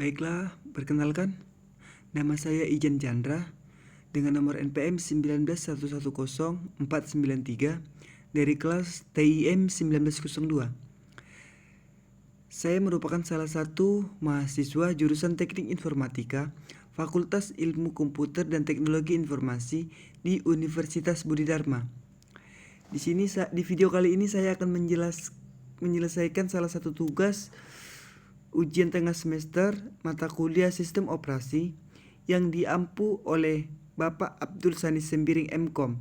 Baiklah, perkenalkan, nama saya Ijan Chandra dengan nomor NPM 19110-493 dari kelas TIM 1902. Saya merupakan salah satu mahasiswa jurusan Teknik Informatika, Fakultas Ilmu Komputer dan Teknologi Informasi di Universitas Budi Dharma. Di video kali ini saya akan menyelesaikan salah satu tugas ujian tengah semester mata kuliah Sistem Operasi yang diampu oleh Bapak Abdul Sani Sembiring MKOM,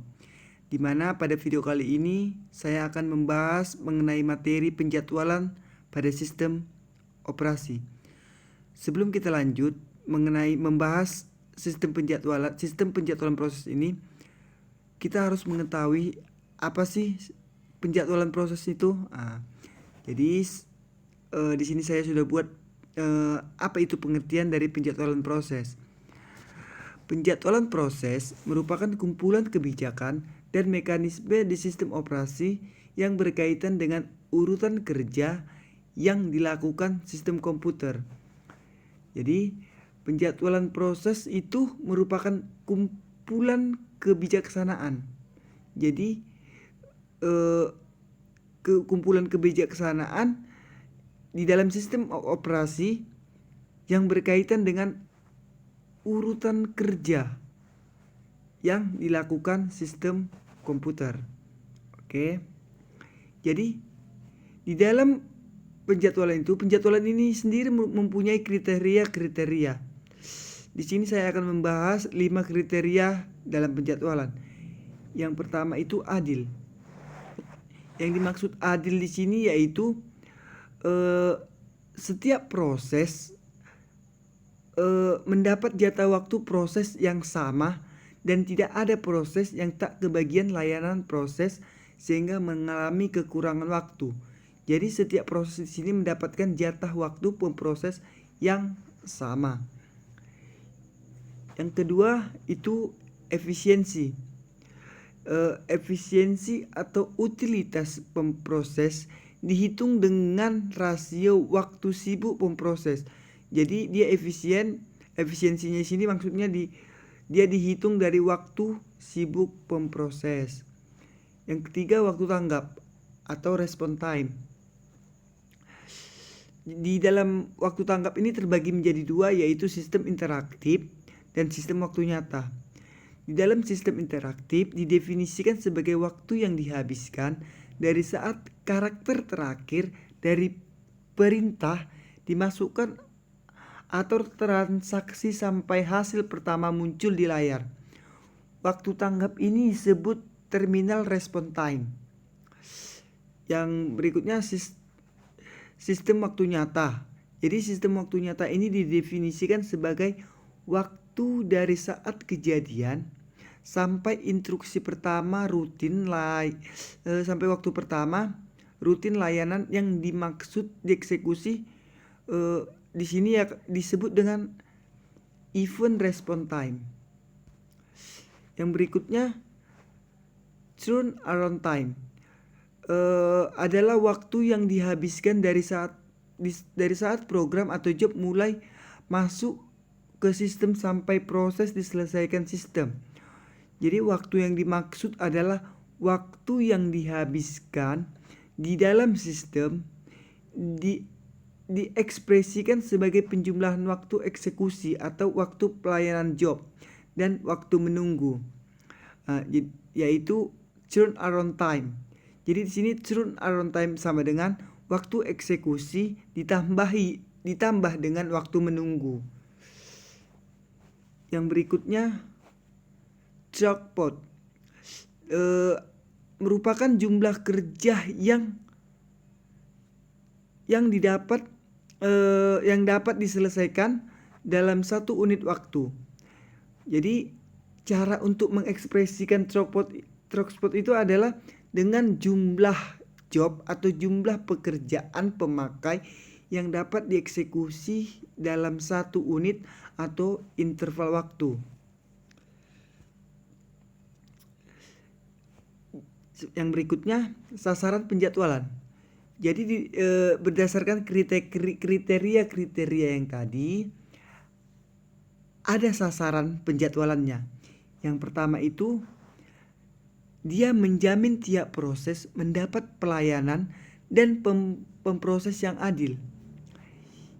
di mana pada video kali ini saya akan membahas mengenai materi penjadwalan pada sistem operasi. Sebelum kita lanjut mengenai membahas sistem penjadwalan proses ini, kita harus mengetahui apa sih penjadwalan proses itu. Jadi di sini saya sudah buat apa itu pengertian dari penjadwalan proses. Penjadwalan proses merupakan kumpulan kebijakan dan mekanisme di sistem operasi yang berkaitan dengan urutan kerja yang dilakukan sistem komputer. Jadi, penjadwalan proses itu merupakan kumpulan kebijaksanaan. Jadi, kumpulan kebijaksanaan di dalam sistem operasi yang berkaitan dengan urutan kerja yang dilakukan sistem komputer. Oke. Jadi di dalam penjadwalan ini sendiri mempunyai kriteria-kriteria. Di sini saya akan membahas 5 kriteria dalam penjadwalan. Yang pertama itu adil. Yang dimaksud adil di sini yaitu setiap proses mendapat jatah waktu proses yang sama dan tidak ada proses yang tak kebagian layanan proses sehingga mengalami kekurangan waktu. Jadi setiap proses di sini mendapatkan jatah waktu pemproses yang sama. Yang kedua itu efisiensi. Efisiensi atau utilitas pemproses dihitung dengan rasio waktu sibuk pemproses. Jadi dia efisiensinya di sini maksudnya dia dihitung dari waktu sibuk pemproses. Yang ketiga waktu tanggap atau response time. Di dalam waktu tanggap ini terbagi menjadi 2, yaitu sistem interaktif dan sistem waktu nyata. Di dalam sistem interaktif didefinisikan sebagai waktu yang dihabiskan dari saat karakter terakhir dari perintah dimasukkan atau transaksi sampai hasil pertama muncul di layar. Waktu tanggap ini disebut terminal response time. Yang berikutnya sistem waktu nyata. Jadi sistem waktu nyata ini didefinisikan sebagai waktu dari saat kejadian sampai instruksi pertama sampai waktu pertama rutin layanan yang dimaksud dieksekusi di sini ya disebut dengan event response time. Yang berikutnya turnaround time adalah waktu yang dihabiskan dari saat program atau job mulai masuk ke sistem sampai proses diselesaikan sistem. Jadi waktu yang dimaksud adalah waktu yang dihabiskan di dalam sistem diekspresikan sebagai penjumlahan waktu eksekusi atau waktu pelayanan job dan waktu menunggu, yaitu turnaround time. Jadi di sini turnaround time sama dengan waktu eksekusi ditambah dengan waktu menunggu. Yang berikutnya throughput merupakan jumlah kerja yang dapat diselesaikan dalam satu unit waktu. Jadi cara untuk mengekspresikan throughput itu adalah dengan jumlah job atau jumlah pekerjaan pemakai yang dapat dieksekusi dalam satu unit atau interval waktu. Yang berikutnya sasaran penjadwalan. Jadi berdasarkan kriteria yang tadi ada sasaran penjadwalannya. Yang pertama itu dia menjamin tiap proses mendapat pelayanan dan pemproses yang adil.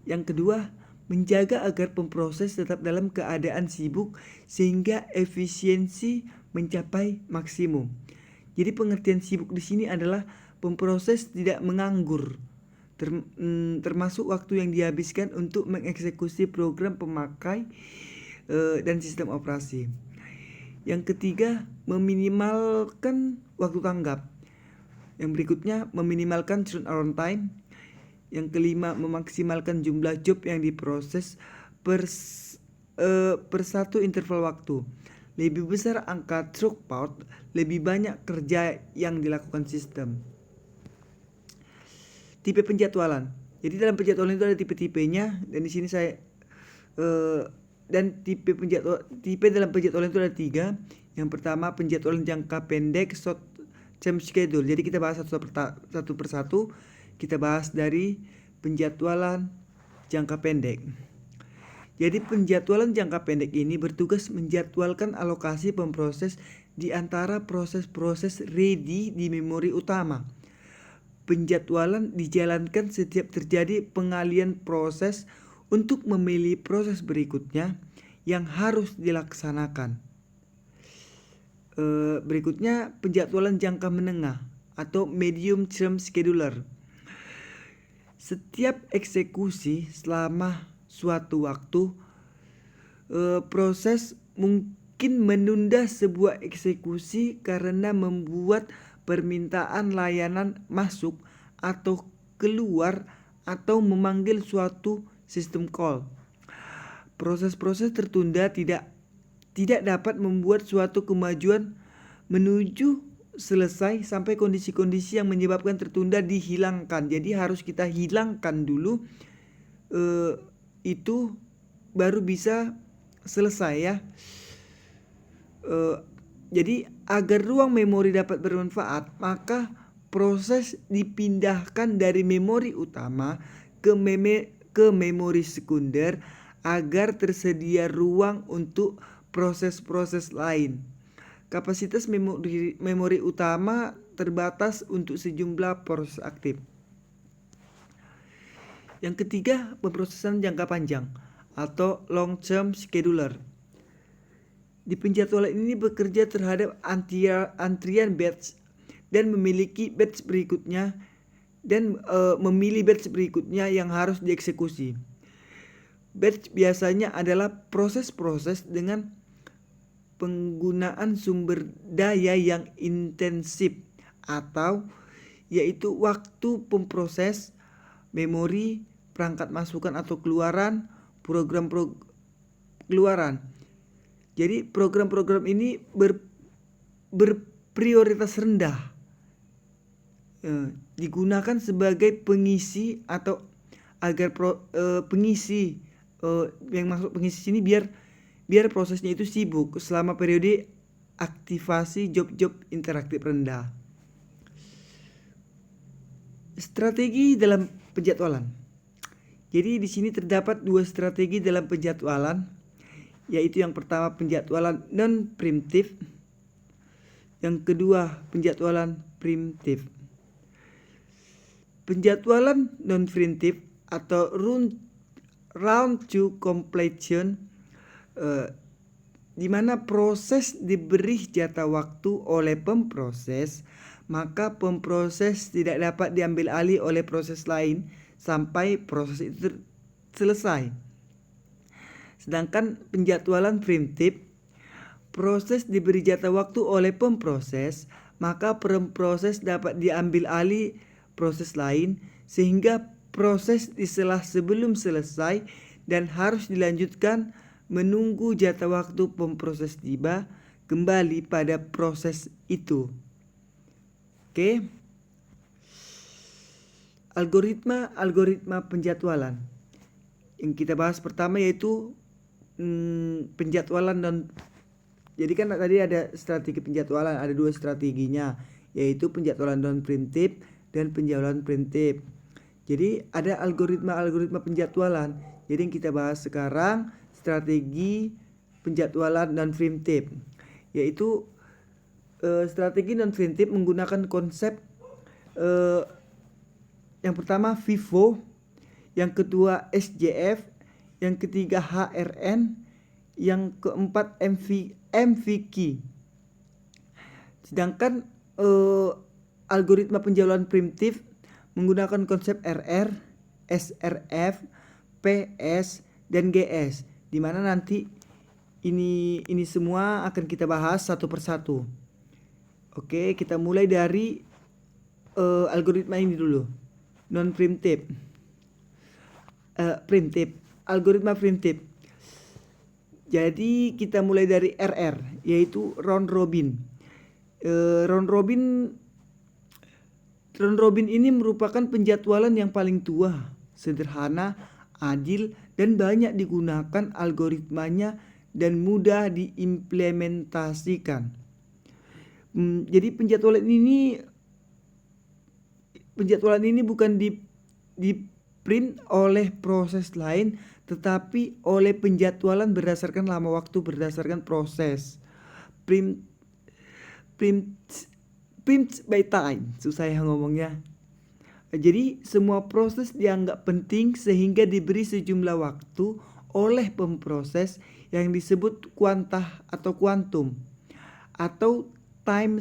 Yang kedua, menjaga agar pemproses tetap dalam keadaan sibuk sehingga efisiensi mencapai maksimum. Jadi pengertian sibuk di sini adalah pemproses tidak menganggur, termasuk waktu yang dihabiskan untuk mengeksekusi program pemakai dan sistem operasi. Yang ketiga, meminimalkan waktu tanggap. Yang berikutnya, meminimalkan turnaround time. Yang kelima, memaksimalkan jumlah job yang diproses per satu interval waktu. Lebih besar angka throughput, lebih banyak kerja yang dilakukan sistem. Tipe penjadwalan. Jadi dalam penjadwalan itu ada tipe-tipenya, dan di sini saya dan tipe dalam penjadwalan itu ada 3. Yang pertama, penjadwalan jangka pendek, short term schedule. Jadi kita bahas satu persatu. Kita bahas dari penjadwalan jangka pendek. Jadi penjadwalan jangka pendek ini bertugas menjadwalkan alokasi pemproses di antara proses-proses ready di memori utama. Penjadwalan dijalankan setiap terjadi pengalian proses untuk memilih proses berikutnya yang harus dilaksanakan. Berikutnya, penjadwalan jangka menengah atau medium term scheduler. Setiap eksekusi selama suatu waktu, proses mungkin menunda sebuah eksekusi karena membuat permintaan layanan masuk atau keluar atau memanggil suatu sistem call. Proses-proses tertunda tidak dapat membuat suatu kemajuan menuju selesai sampai kondisi-kondisi yang menyebabkan tertunda dihilangkan. Jadi harus kita hilangkan dulu, itu baru bisa selesai ya. Jadi agar ruang memori dapat bermanfaat, maka proses dipindahkan dari memori utama ke memori sekunder agar tersedia ruang untuk proses-proses lain. Kapasitas memori utama terbatas untuk sejumlah proses aktif. Yang ketiga, pemrosesan jangka panjang atau long term scheduler. Di penjadwalan ini bekerja terhadap antrian batch dan memiliki batch berikutnya dan memilih batch berikutnya yang harus dieksekusi. Batch biasanya adalah proses-proses dengan penggunaan sumber daya yang intensif atau yaitu waktu pemproses, memori, perangkat masukan atau keluaran, program keluaran. Jadi program-program ini berprioritas rendah, digunakan sebagai pengisi atau agar pengisi yang masuk pengisi sini biar prosesnya itu sibuk selama periode aktivasi job-job interaktif rendah. Strategi dalam penjadwalan. Jadi di sini terdapat 2 strategi dalam penjadwalan, yaitu yang pertama penjadwalan non preemptif, yang kedua penjadwalan preemptif. Penjadwalan non preemptif atau round to completion, di mana proses diberi jatah waktu oleh pemproses, maka pemproses tidak dapat diambil alih oleh proses lain sampai proses itu selesai. Sedangkan penjadwalan preemptif, proses diberi jatah waktu oleh pemproses, maka pemproses dapat diambil alih proses lain sehingga proses di sela sebelum selesai dan harus dilanjutkan menunggu jatah waktu pemproses tiba kembali pada proses itu. Oke. Algoritma penjadwalan. Yang kita bahas pertama yaitu penjadwalan jadi kan tadi ada strategi penjadwalan, ada 2 strateginya, yaitu penjadwalan non preemptif dan penjadwalan preemptif. Jadi ada algoritma penjadwalan. Jadi yang kita bahas sekarang strategi penjadwalan non preemptif, yaitu strategi non preemptif menggunakan konsep yang pertama FIFO, yang kedua SJF, yang ketiga HRN, yang keempat MVK. Sedangkan algoritma penjadwalan preemptif menggunakan konsep RR, SRF, PS, dan GS, di mana nanti ini semua akan kita bahas satu persatu. Oke, kita mulai dari algoritma ini dulu. Non preemptif. Preemptif. Algoritma preemptif. Jadi kita mulai dari RR, yaitu round robin. Round robin ini merupakan penjadwalan yang paling tua, sederhana, adil, dan banyak digunakan algoritmanya dan mudah diimplementasikan. Jadi penjadwalan ini bukan di print oleh proses lain, tetapi oleh penjadwalan berdasarkan lama waktu berdasarkan proses. Print by time, susah ya ngomongnya. Jadi semua proses dianggap penting sehingga diberi sejumlah waktu oleh pemproses yang disebut kuantah atau kuantum atau time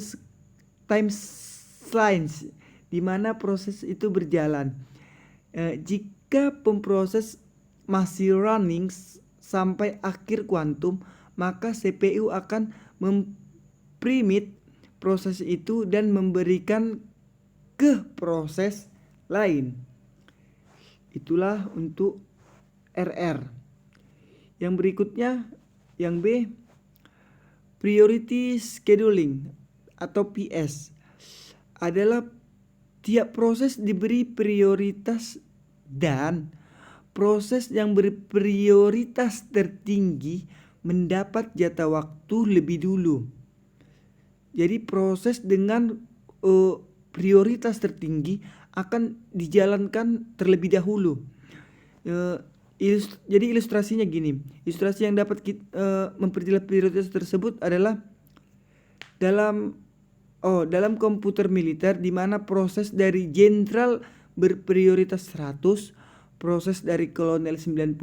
slice, di mana proses itu berjalan. Jika pemproses masih running sampai akhir kuantum, maka CPU akan memprint proses itu dan memberikan ke proses lain. Itulah untuk RR. Yang berikutnya, yang B, priority scheduling atau PS, adalah tiap proses diberi prioritas dan proses yang berprioritas tertinggi mendapat jatah waktu lebih dulu. Jadi proses dengan prioritas tertinggi akan dijalankan terlebih dahulu. Jadi ilustrasinya gini. Ilustrasi yang dapat memperjelas prioritas tersebut adalah dalam komputer militer, di mana proses dari jenderal berprioritas 100, proses dari kolonel 90,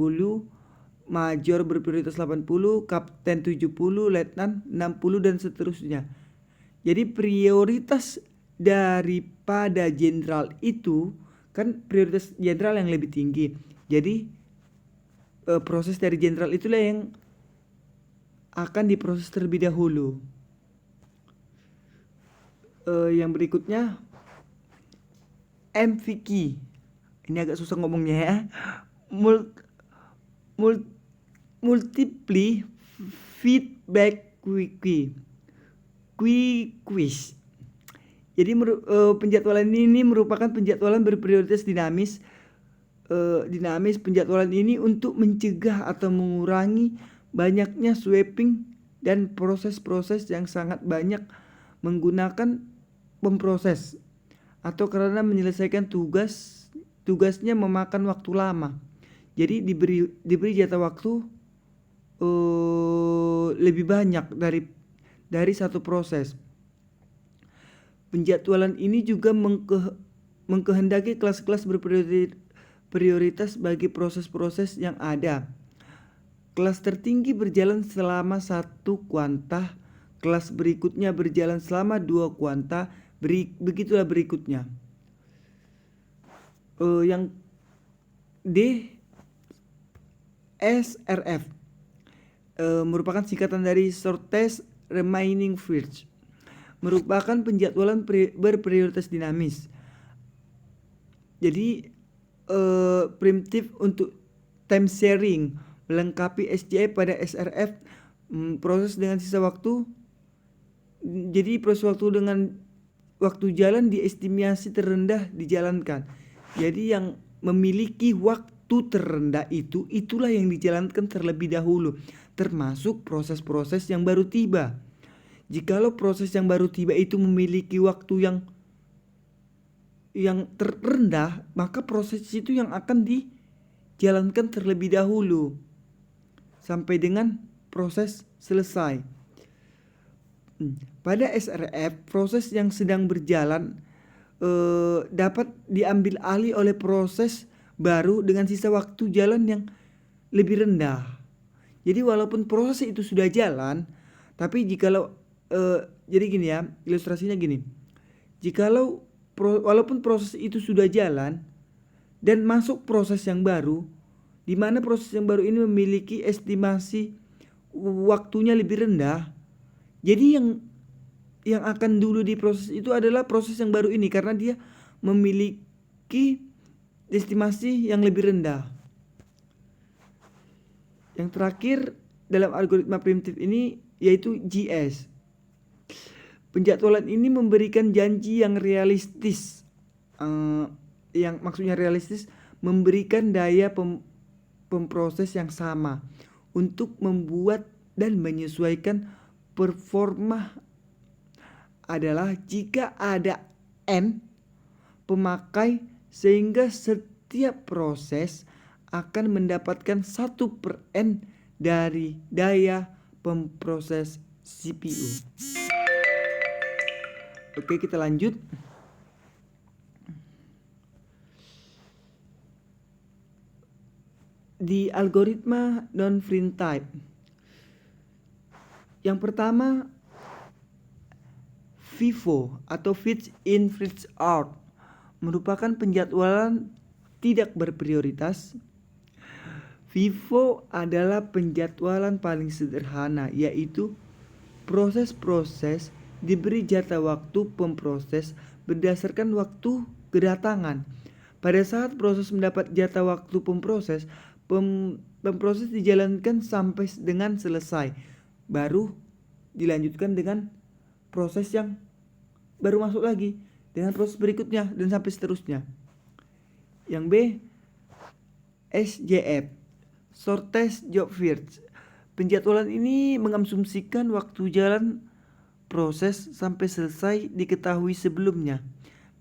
major berprioritas 80, kapten 70, letnan 60, dan seterusnya. Jadi prioritas daripada jenderal itu kan prioritas jenderal yang lebih tinggi. Jadi proses dari jenderal itulah yang akan diproses terlebih dahulu. Yang berikutnya MVK. Ini agak susah ngomongnya ya. Multiply feedback quiz. Jadi penjadwalan ini merupakan penjadwalan berprioritas dinamis. Penjadwalan ini untuk mencegah atau mengurangi banyaknya sweeping dan proses-proses yang sangat banyak menggunakan pemproses, atau karena menyelesaikan tugasnya memakan waktu lama. Jadi diberi jatah waktu lebih banyak dari satu proses. Penjadwalan ini juga mengkehendaki kelas-kelas berprioritas bagi proses-proses yang ada. Kelas tertinggi berjalan selama 1 kuantah, kelas berikutnya berjalan selama 2 kuantah, begitulah berikutnya. Yang D, SRF, merupakan singkatan dari shortest remaining first, merupakan penjadwalan berprioritas dinamis. Jadi primitif untuk time sharing melengkapi SJI pada SRF, proses dengan sisa waktu. Jadi proses waktu dengan waktu jalan diestimasi terendah dijalankan. Jadi yang memiliki waktu terendah itulah yang dijalankan terlebih dahulu, termasuk proses-proses yang baru tiba. Jikalau proses yang baru tiba itu memiliki waktu yang terendah, maka proses itu yang akan dijalankan terlebih dahulu sampai dengan proses selesai. Pada SRF, proses yang sedang berjalan dapat diambil alih oleh proses baru dengan sisa waktu jalan yang lebih rendah. Jadi walaupun proses itu sudah jalan, tapi jikalau jadi gini ya, ilustrasinya gini. Jikalau walaupun proses itu sudah jalan dan masuk proses yang baru, di mana proses yang baru ini memiliki estimasi waktunya lebih rendah, jadi yang akan dulu diproses itu adalah proses yang baru ini karena dia memiliki estimasi yang lebih rendah. Yang terakhir dalam algoritma primitif ini yaitu JS. Penjadwalan ini memberikan janji yang realistis. Yang maksudnya realistis, memberikan daya pemproses yang sama untuk membuat dan menyesuaikan performa adalah jika ada N pemakai sehingga setiap proses akan mendapatkan 1/N dari daya pemproses CPU. Oke, kita lanjut. Di algoritma non-prime type, yang pertama FIFO atau Fits in Fits out merupakan penjadwalan tidak berprioritas. FIFO adalah penjadwalan paling sederhana, yaitu proses-proses diberi jatah waktu pemproses berdasarkan waktu kedatangan. Pada saat proses mendapat jatah waktu pemproses, pemproses dijalankan sampai dengan selesai. Baru dilanjutkan dengan proses yang baru masuk lagi, dengan proses berikutnya dan sampai seterusnya. Yang B, SJF, Shortest Job First. Penjadwalan ini mengasumsikan waktu jalan proses sampai selesai diketahui sebelumnya.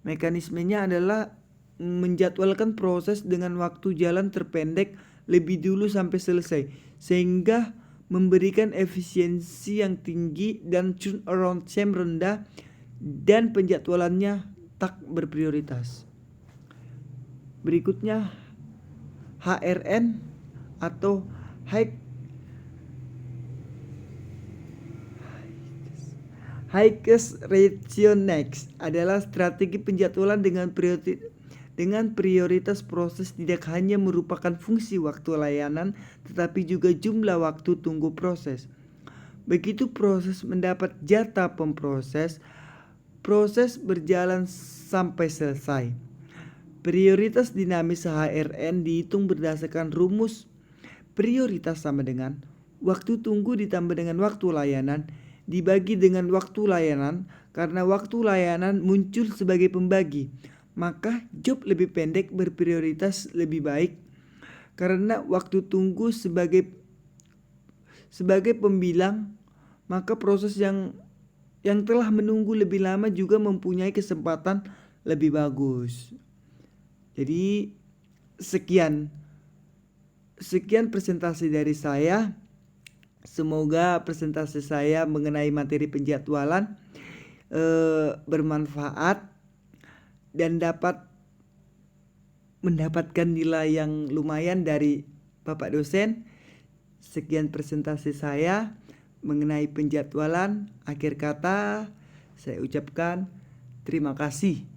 Mekanismenya adalah menjadwalkan proses dengan waktu jalan terpendek lebih dulu sampai selesai, sehingga memberikan efisiensi yang tinggi dan turnaround time rendah, dan penjadwalannya tak berprioritas. Berikutnya HRN atau Highest Ratio Next adalah strategi penjadwalan dengan prioritas proses tidak hanya merupakan fungsi waktu layanan, tetapi juga jumlah waktu tunggu proses. Begitu proses mendapat jatah pemproses, proses berjalan sampai selesai. Prioritas dinamis HRN dihitung berdasarkan rumus prioritas sama dengan waktu tunggu ditambah dengan waktu layanan dibagi dengan waktu layanan, karena waktu layanan muncul sebagai pembagi, maka job lebih pendek berprioritas lebih baik karena waktu tunggu sebagai pembilang, maka proses yang telah menunggu lebih lama juga mempunyai kesempatan lebih bagus. Jadi sekian presentasi dari saya. Semoga presentasi saya mengenai materi penjadwalan bermanfaat dan dapat mendapatkan nilai yang lumayan dari Bapak dosen. Sekian presentasi saya mengenai penjadwalan. Akhir kata saya ucapkan terima kasih.